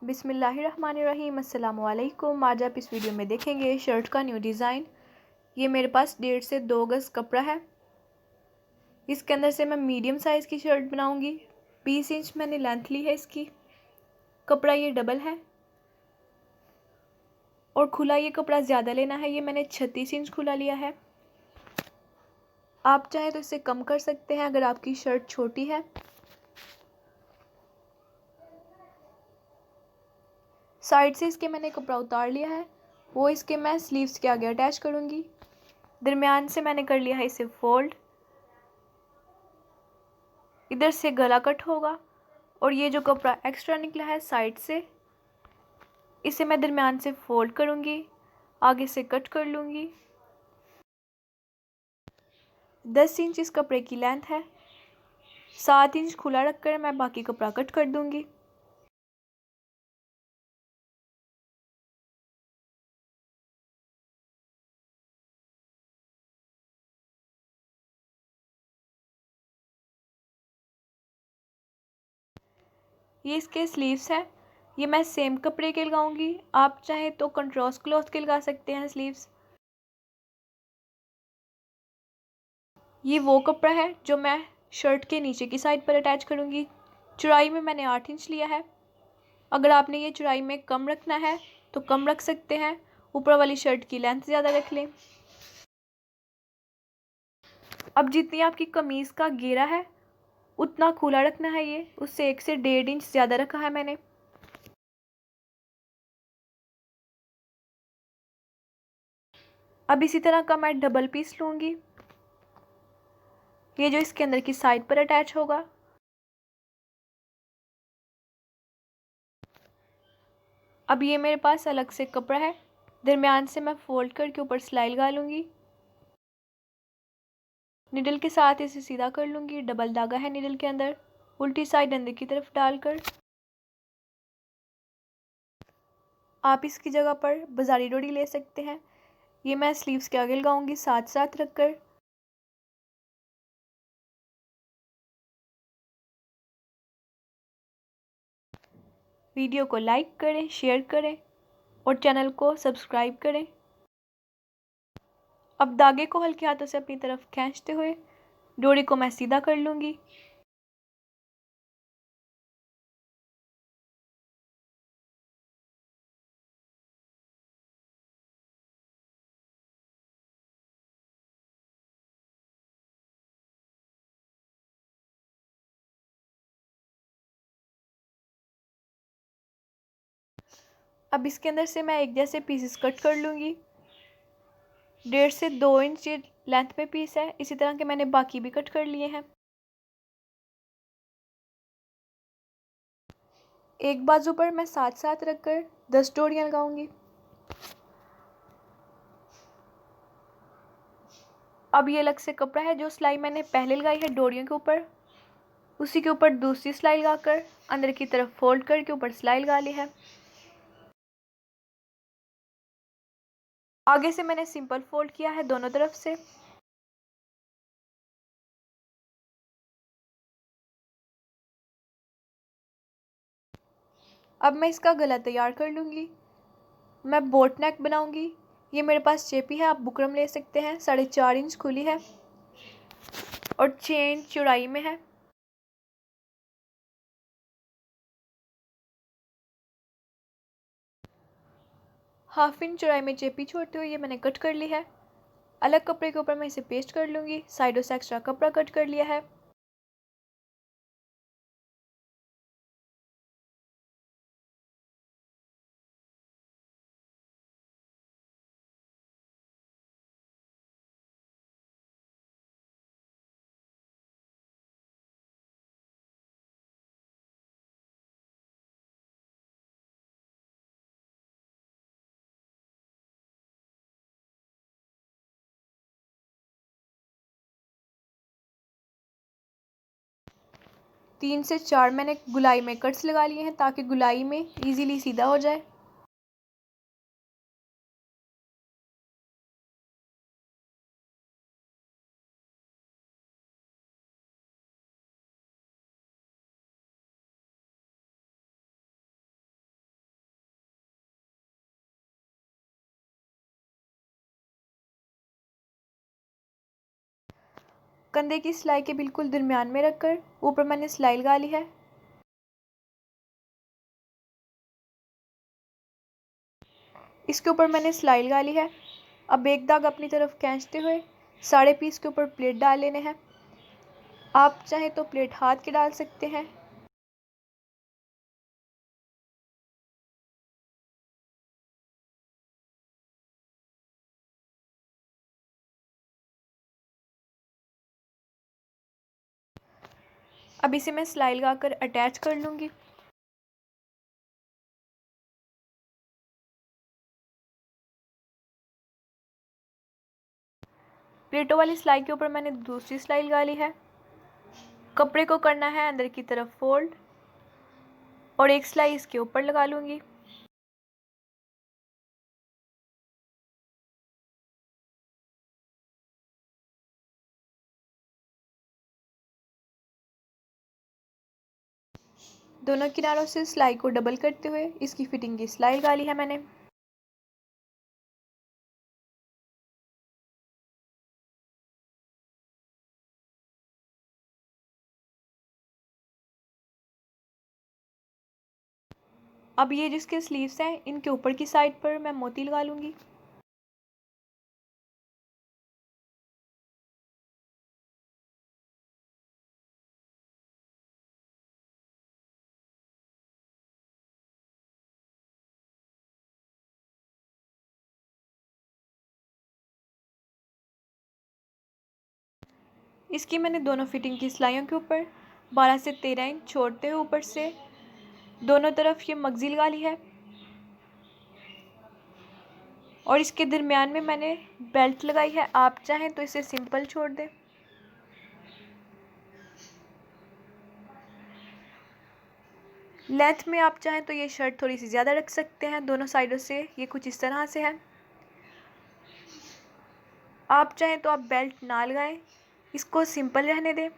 बिस्मिल्लाहिर्रहमानिर्रहीम। अस्सलाम वालेकुम। आज आप इस वीडियो में देखेंगे शर्ट का न्यू डिज़ाइन। ये मेरे पास 1.5 से 2 गज़ कपड़ा है। इसके अंदर से मैं मीडियम साइज़ की शर्ट बनाऊंगी। 20 इंच मैंने लेंथ ली है इसकी। कपड़ा ये डबल है और खुला ये कपड़ा ज़्यादा लेना है। ये मैंने 36 इंच खुला लिया है। आप चाहें तो इसे कम कर सकते हैं अगर आपकी शर्ट छोटी है। साइड से इसके मैंने कपड़ा उतार लिया है, वो इसके मैं स्लीव्स के आगे अटैच करूँगी। दरमियान से मैंने कर लिया है इसे फोल्ड। इधर से गला कट होगा और ये जो कपड़ा एक्स्ट्रा निकला है साइड से, इसे मैं दरमियान से फोल्ड करूँगी, आगे से कट कर लूँगी। 10 इंच इस कपड़े की लेंथ है। 7 इंच खुला रखकर मैं बाकी कपड़ा कट कर दूँगी। ये इसके स्लीव्स हैं। ये मैं सेम कपड़े के लगाऊंगी। आप चाहें तो कंट्रास्ट क्लॉथ के लगा सकते हैं स्लीव्स। ये वो कपड़ा है जो मैं शर्ट के नीचे की साइड पर अटैच करूंगी। चौड़ाई में मैंने 8 इंच लिया है। अगर आपने ये चौड़ाई में कम रखना है तो कम रख सकते हैं। ऊपर वाली शर्ट की लेंथ ज़्यादा रख लें। अब जितनी आपकी कमीज़ का घेरा है उतना खुला रखना है। ये उससे 1 से 1.5 इंच ज़्यादा रखा है मैंने। अब इसी तरह का मैं डबल पीस लूँगी, ये जो इसके अंदर की साइड पर अटैच होगा। अब ये मेरे पास अलग से कपड़ा है। दरमियान से मैं फोल्ड करके ऊपर सिलाई लगा लूँगी। निडल के साथ इसे सीधा कर लूँगी। डबल धागा है निडल के अंदर, उल्टी साइड अंदर की तरफ डालकर आप इसकी जगह पर बाजारी डोरी ले सकते हैं। ये मैं स्लीव्स के आगे लगाऊंगी साथ साथ रखकर। वीडियो को लाइक करें, शेयर करें और चैनल को सब्सक्राइब करें। अब धागे को हल्के हाथों से अपनी तरफ खींचते हुए डोरी को मैं सीधा कर लूँगी। अब इसके अंदर से मैं एक जैसे पीसेस कट कर लूँगी। 1.5 से 2 इंच लेंथ में पीस है। इसी तरह के मैंने बाकी भी कट कर लिए हैं। एक बाजू पर मैं साथ साथ रखकर 10 डोरियां लगाऊंगी। अब ये अलग से कपड़ा है। जो सिलाई मैंने पहले लगाई है डोरियों के ऊपर, उसी के ऊपर दूसरी सिलाई लगाकर अंदर की तरफ फोल्ड करके ऊपर सिलाई लगा ली है। आगे से मैंने सिंपल फोल्ड किया है दोनों तरफ से। अब मैं इसका गला तैयार कर लूँगी। मैं बोट नेक बनाऊंगी। ये मेरे पास चेपी है, आप बुकरम ले सकते हैं। 4.5 इंच खुली है और 6 इंच चौड़ाई में है। हाफ इंच चौड़ाई में चेपी छोड़ते हुए ये मैंने कट कर ली है। अलग कपड़े के ऊपर मैं इसे पेस्ट कर लूँगी। साइडों से एक्स्ट्रा कपड़ा कट कर लिया है। तीन से चार मैंने गुलाई में कट्स लगा लिए हैं ताकि गुलाई में इजीली सीधा हो जाए। कंधे की सिलाई के बिल्कुल दरमियान में रखकर ऊपर मैंने सिलाई लगा ली है। इसके ऊपर मैंने सिलाई लगा ली है। अब एक दाग अपनी तरफ खींचते हुए साढ़े पीस के ऊपर प्लेट डाल लेने हैं। आप चाहे तो प्लेट हाथ के डाल सकते हैं। अब इसे मैं सिलाई लगाकर अटैच कर लूँगी। प्लेटों वाली सिलाई के ऊपर मैंने दूसरी सिलाई लगा ली है। कपड़े को करना है अंदर की तरफ फोल्ड और एक सिलाई इसके ऊपर लगा लूँगी। दोनों किनारों से सिलाई को डबल करते हुए इसकी फिटिंग की सिलाई लगा ली है मैंने। अब ये जिसके स्लीव्स हैं इनके ऊपर की साइड पर मैं मोती लगा लूँगी। इसकी मैंने दोनों फिटिंग की सिलाइयों के ऊपर 12 से 13 इंच छोड़ते हुए ऊपर से दोनों तरफ ये मगजी लगा ली है और इसके दरमियान में मैंने बेल्ट लगाई है। आप चाहें तो इसे सिंपल छोड़ दें। लेंथ में आप चाहें तो ये शर्ट थोड़ी सी ज़्यादा रख सकते हैं। दोनों साइडों से ये कुछ इस तरह से है। आप चाहें तो आप बेल्ट ना लगाएं, इसको सिंपल रहने दें।